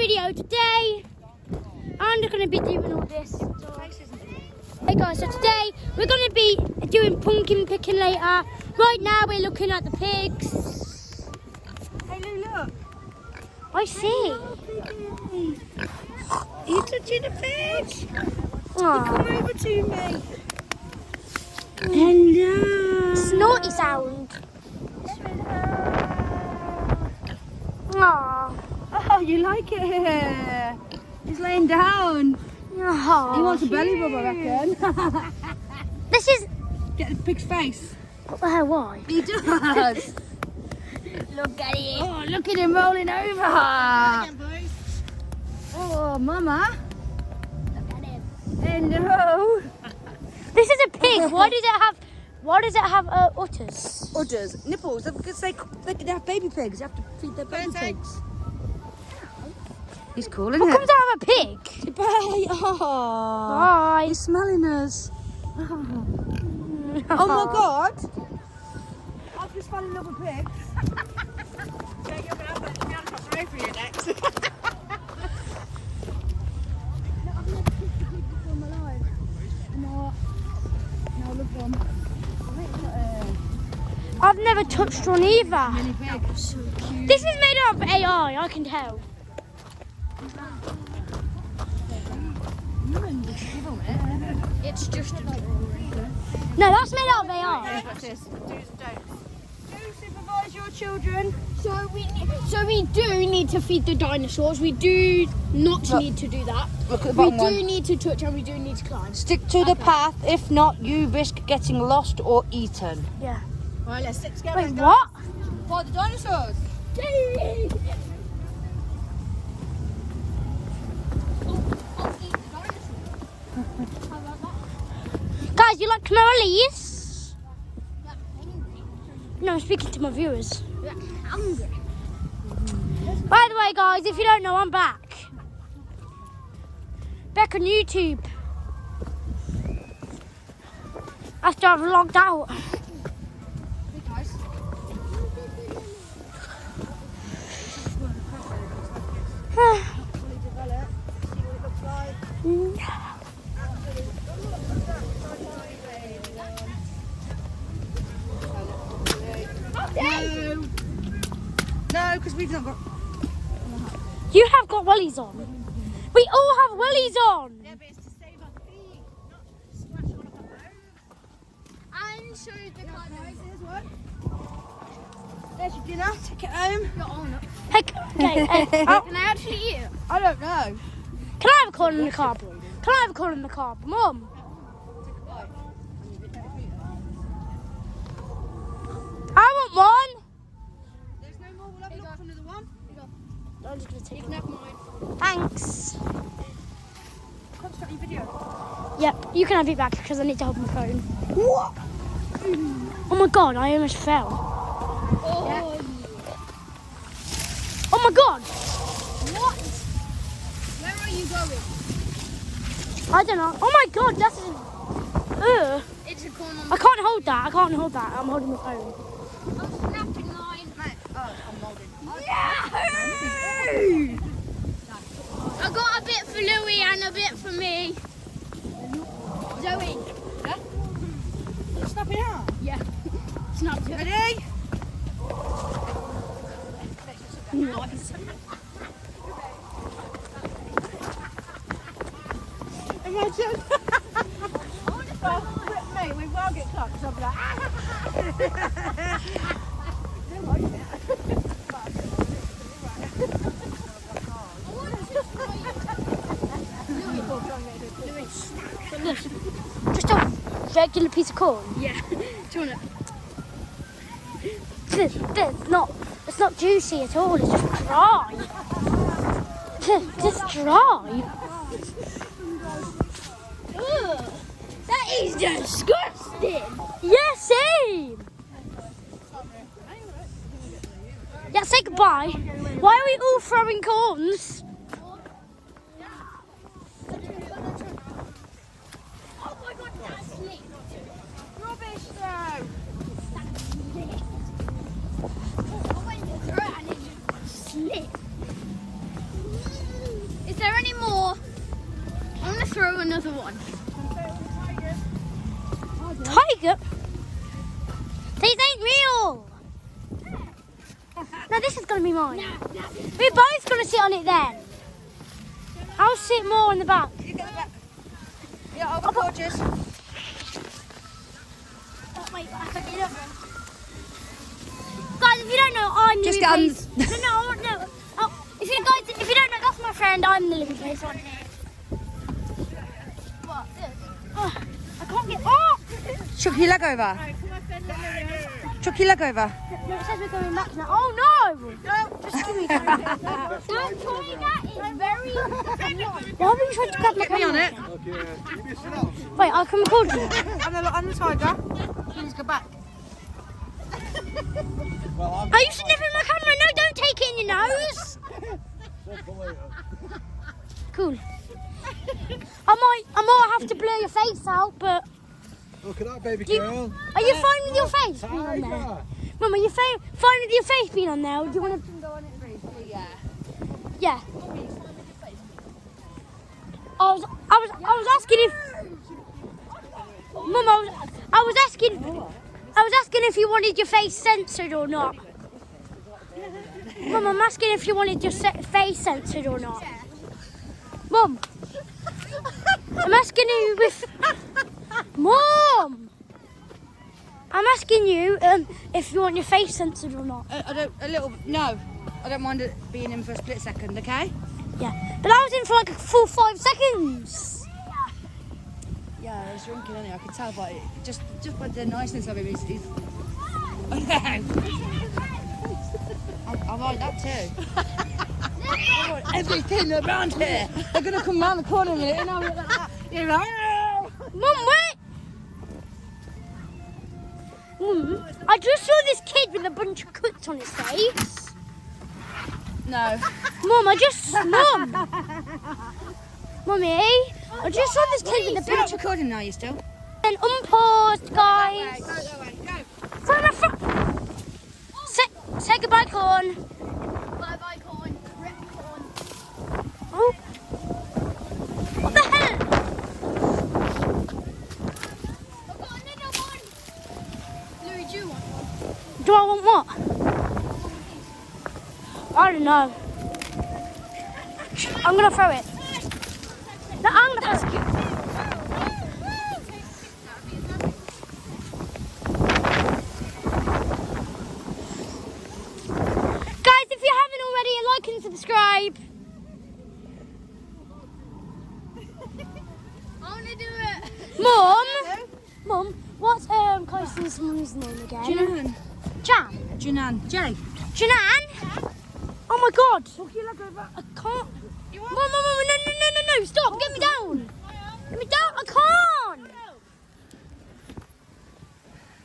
video today. I'm going to be doing all this. Hey guys, so today we're going to be doing pumpkin picking later. Right now we're looking at the pigs. Hey Lou, look. I see. Are you touching a pig? Aww. Come over to me. Hello. Snorty sound. Aww. Oh, you like it? He's laying down. Aww. He wants a belly rub, I reckon. This is... Get the pig's face. why? He does. Look at it. Oh, look at him rolling over. Oh, Mama. Look at him. Hello. This is a pig. Why does it have udders? Udders, nipples. Because they have baby pigs. You have to feed their baby pigs. He's cool, isn't What it? comes out of a pig? Bye. Oh. Bye. He's smelling us. Oh. Oh my God. I've just fell in love with pigs. Yeah, you're going to have to be on top row for you next. I've never kissed a pig before in my life. No, look at them. I've never touched one either. Mini pigs. This is made out of AI, I can tell. It's just a No, that's made out of AI. What's this? Do's and don'ts. Do supervise your children. So we do need to feed the dinosaurs. We do not need to do that. Look at the We bottom do one. need to touch and we do need to climb. Stick to the path. If not, you risk getting lost or eaten. Yeah. Right, let's stick together. Wait, what? For the dinosaurs. Guys, you like cannolis? No, I'm speaking to my viewers. By the way, guys, if you don't know, I'm back. Back on YouTube. After I've logged out. No, because we've not got. You have got wellies on. We all have wellies on. Yeah, but it's to save our feet, not splash on our bones. And show the Guys, here's one. There's your dinner. Take it home. Hey, okay, Can I actually eat it? I don't know. can I have a corn in the carb? Can I have a corn in the carb? Mum. I want one. There's no more. We'll have a look for another one. I'm just gonna take You can have mine. Thanks. Concentrate on your video. Yep, you can have it back because I need to hold my phone. What? Oh my god, I almost fell. Oh, Oh my god, what? Where are you going? I don't know. Oh my god, that's. It's a corn on I can't hold that. I can't hold that. I'm holding my phone. I'm snapping mine. Mate, I'm molding. Yahoo! I got a bit for Louis and a bit for me. Zoe. Snap it out. Yeah. Snapped it. Ready? Nice. Imagine. Mate, we will get caught because I'll be Just a regular piece of corn. Yeah. Do you want It's not juicy at all. It's just dry. Just dry. Ugh, that is disgusting. Yeah, same. Yeah, say goodbye. Why are we all throwing corns? Oh my god, that's lit. rubbish though. That's lit. I went to throw it and it just slipped. Is there any more? I'm gonna throw another one. Tiger? These ain't real. No, this is gonna be mine. We're both gonna sit on it then. I'll sit more in the back. You get the back. Yeah, over gorgeous. Oh, wait, I can get up. Guys, if you don't know, I'm Just Living get Place. No. Oh, if you don't know, that's my friend. I'm the Living Place on here. What? This? Oh, I can't get up. Chuck your leg over. Chuck your leg over. No, it says we're going back now. Oh no! No, just give me that. That toy that is very. Why are you trying to grab my Get me on it. camera? Wait, I can record you. And the tiger. Please go back. Are you sniffing my camera? No, don't take it in your nose. Cool. I might have to blur your face out, but Look at that baby do you, girl. are you fine with your face being on there? Tiger. Mum, are you fine with your face being on there? Or do you want to? Yeah. Yeah. I was asking if. Mum, I was asking if you wanted your face censored or not. Mum, I'm asking if you wanted your face censored or not. Mum, I'm asking you if. Mum, I'm asking you if you want your face censored or not. No. I don't mind it being in for a split second, okay? Yeah, but I was in for like a full 5 seconds. Yeah, I was drinking anyway. I could tell by it. Just by the niceness of him. He's... I like that too. I want everything around here. They're gonna come round the corner a minute and I'll look like that. You're like, "Oh." Mum, wait! I just saw this kid with a bunch of cuts on his face. No. Mum, Mummy, I just saw this kid with a You're bunch not of recording now, you still? and unpaused, guys. Say goodbye, Corn. Bye bye, corn. Rip corn. Oh. What the hell? I've got another one. Louis, do you want one? Do I want what? I don't know. I'm gonna throw it. No, I'm gonna throw it. Guys, if you haven't already, like and subscribe. I want to do it. Mum, what's Kaisen's mum's name again? Junan. Jan. Junan. Jay. Janan? Oh my god. I can't. Mum, no, stop, get me down. Get me down, I can't.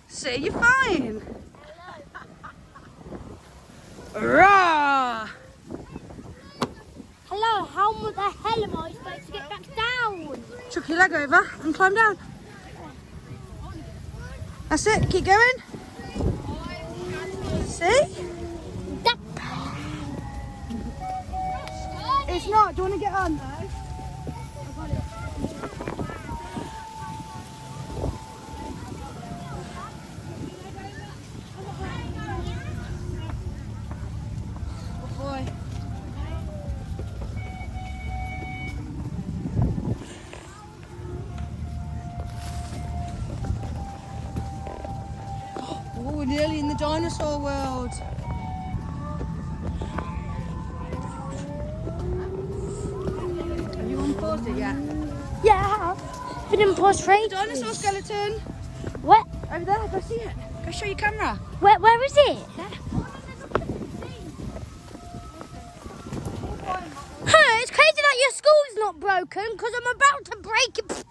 See, you're fine. Rah! Hello, how the hell am I supposed to get back down? Chuck your leg over and climb down. That's it, keep going. See? Dup. It's not, do you want to get on? Good boy. Oh, we're nearly in the dinosaur world. Have you unpaused it yet? Yeah, I have. Been in pause for ages. Dinosaur skeleton. Where, Over there, go see it. Go show your camera. where is it? Huh, it's crazy that your school's not broken because I'm about to break it.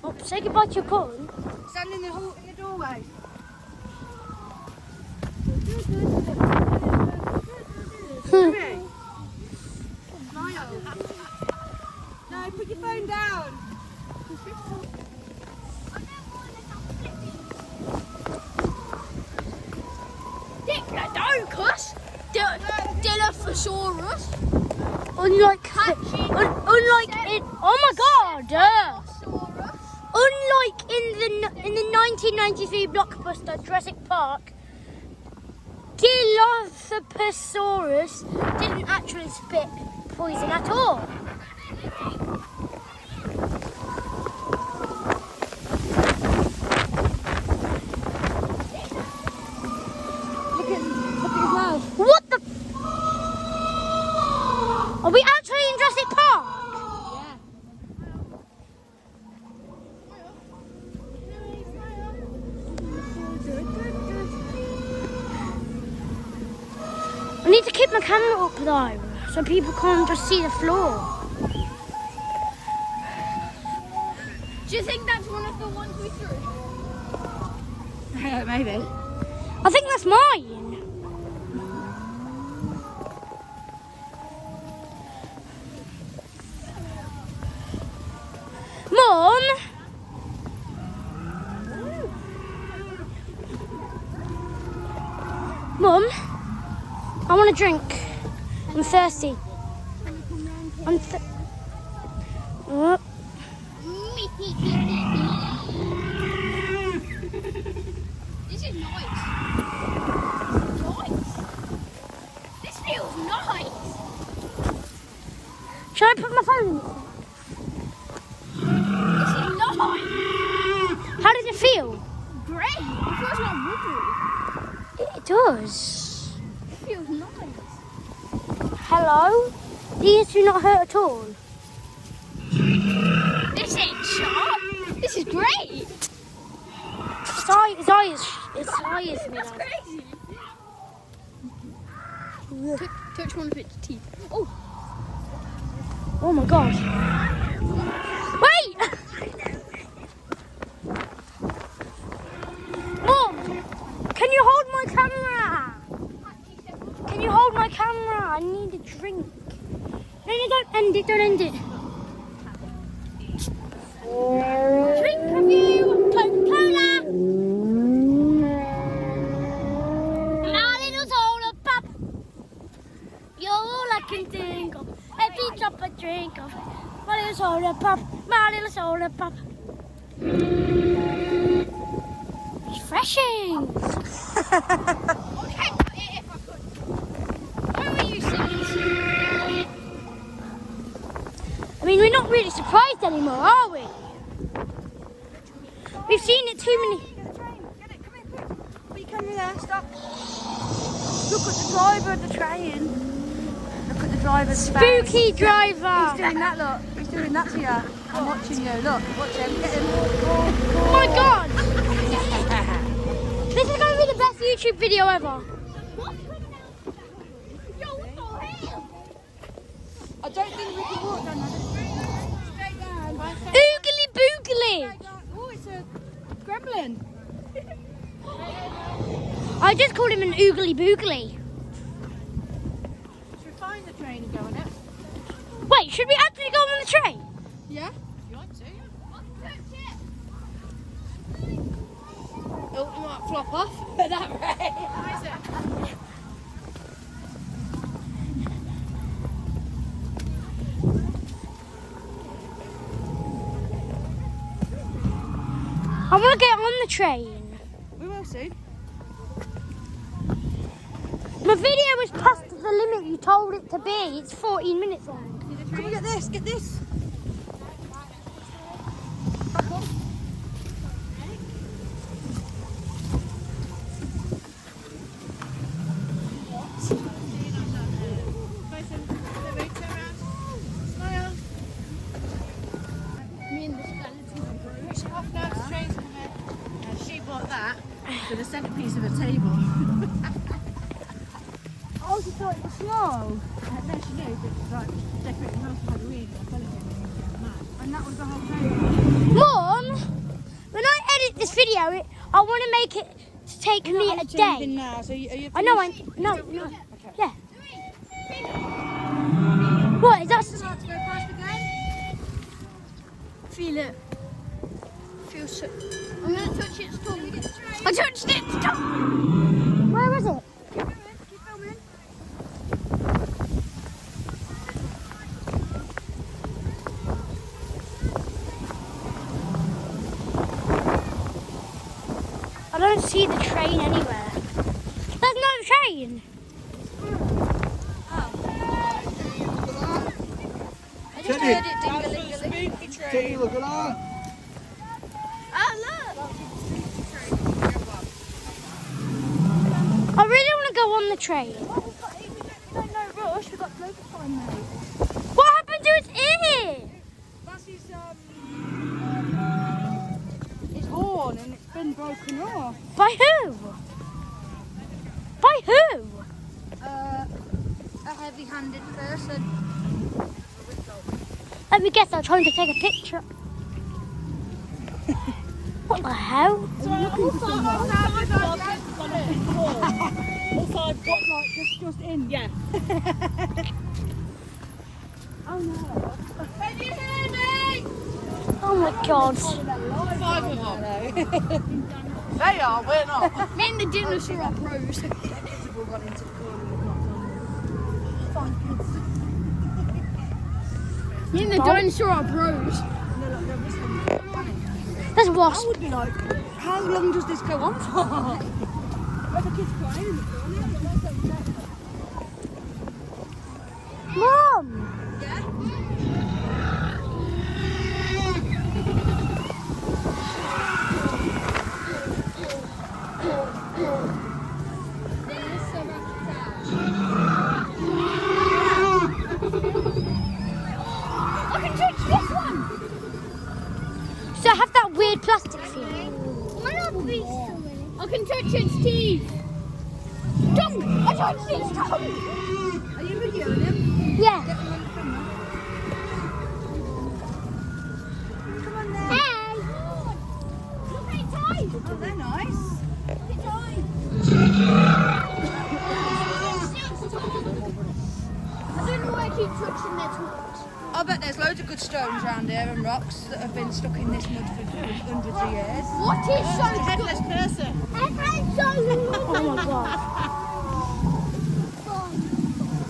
Oh, say goodbye to your corn. Stand in the doorway. No, put your phone down. Dick, don't, cuss. Dilophosaurus. Unlike in oh my god. Stegosaurus. Unlike in the 1993 blockbuster Jurassic Park, Dilophosaurus didn't actually spit poison at all. Look at his mouth. What the? Are we actually in Jurassic Park? I need to keep my camera up though, so people can't just see the floor. Do you think that's one of the ones we threw? Maybe. I think that's mine. Mum? Mum? I want a drink. I'm thirsty. Oh. This is nice. Nice. This feels nice. Shall I put my phone in it? This is nice. How does it feel? Great. It feels like rubbery. It does. It feels nice. Hello? These do not hurt at all. This ain't sharp. This is great. Its eye is me. That's crazy. Touch one of its teeth. Oh. Oh my god. Wait! Mom! Can you hold my camera? Can you hold my camera? I need a drink. No, don't end it, don't end it. Drink review, Coca-Cola. My little soda pop. You're all I can think of. Every drop I drink of. My little soda pop. My little soda pop. Refreshing. I mean, we're not really surprised anymore, are we? We've seen it too many. Get the train. Get it. Come here, quick. Put your camera there. Stop. Look at the driver of the train. Look at the driver's face. Spooky driver. He's doing that, look. He's doing that to you. I'm watching you. Look, watch him. Get him. Oh my god. This is going to be the best YouTube video ever. I don't think we can walk down there. Straight down. Oogly boogly. Oh, it's a gremlin. I just called him an oogly boogly. Should we find the train and go on it? Wait, should we actually go on the train? Yeah? You want to? Oh, it might flop off at that rate. I want to get on the train. We will soon. My video was past the limit you told it to be. It's 14 minutes long. Come on, get this. Get this. Me and the skeleton. She bought that for the centerpiece of a table. Oh, she thought it was small. No, she knew that it was like decorating the house for Halloween or Halloween. And that was the whole table. Mom, when I edit this video, I want to make it take me a day. Now, so are you I know, no. Okay. Yeah. What, is that? Like to go past again? Feel it. Feels so. I'm gonna touch its tongue. I touched its tongue. Where is it? Keep filming. see the train anywhere. There's no train. I just heard it ding-a-ling-a-ling. Teddy, look at that. Oh, look. I really want to go on the train. No rush, we've got loads of time, mate. What happened to his ear? That's his horn and it's been broken off. By who? By who? A heavy-handed person. Let me guess, they're trying to take a picture. What the hell? Just in. Yeah. Oh no. Can you hear me? Oh my god. 5 of them. They are, we're not. Me and the dinosaur are pros. Me and the dinosaur are pros. There's a I wasp. would be like, how long does this go on for? Where the kids crying in the corner? Mom! I can touch this one. So I have that weird plastic thing. I can touch its teeth. Tongue! I touched its tongue! Are you videoing him? Yeah. Come on then. Hey! Look at its eyes! Oh, they're nice. Its eyes! I don't know why I keep touching their toes. I bet there's loads of good stones around here and rocks that have been stuck in this mud for hundreds of years. What is so It's a headless person. good? So good! Oh my god.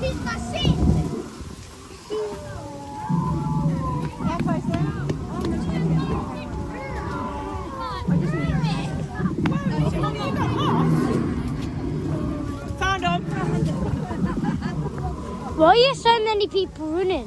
He's my seat! Found them. Why are you so many people running?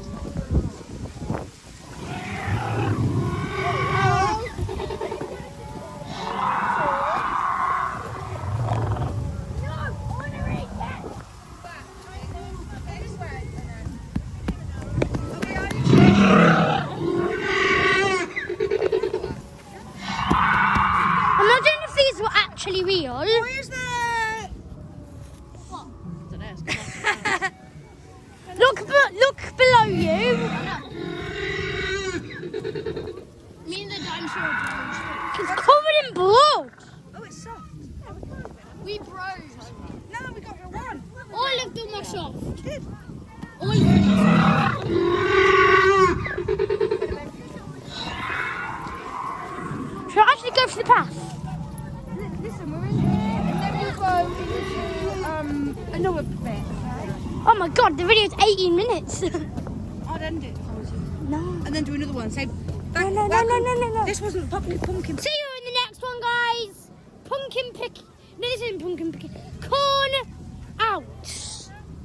I'm wondering if these were actually real. Where's the... Look below you. Me and the dinosaur are bros. It's covered in blood. Oh, it's soft. We bros. No, we got your one. All of them are soft. Good. All of them are soft. Should I actually go for the path? Listen, we're in here and then we'll go into another bit. Oh my god, the video's 18 minutes. I'd end it if I was you. No. And then do another one. Say, No. This wasn't pumpkin. See you in the next one, guys. Pumpkin pick. No, this isn't pumpkin picking. Corn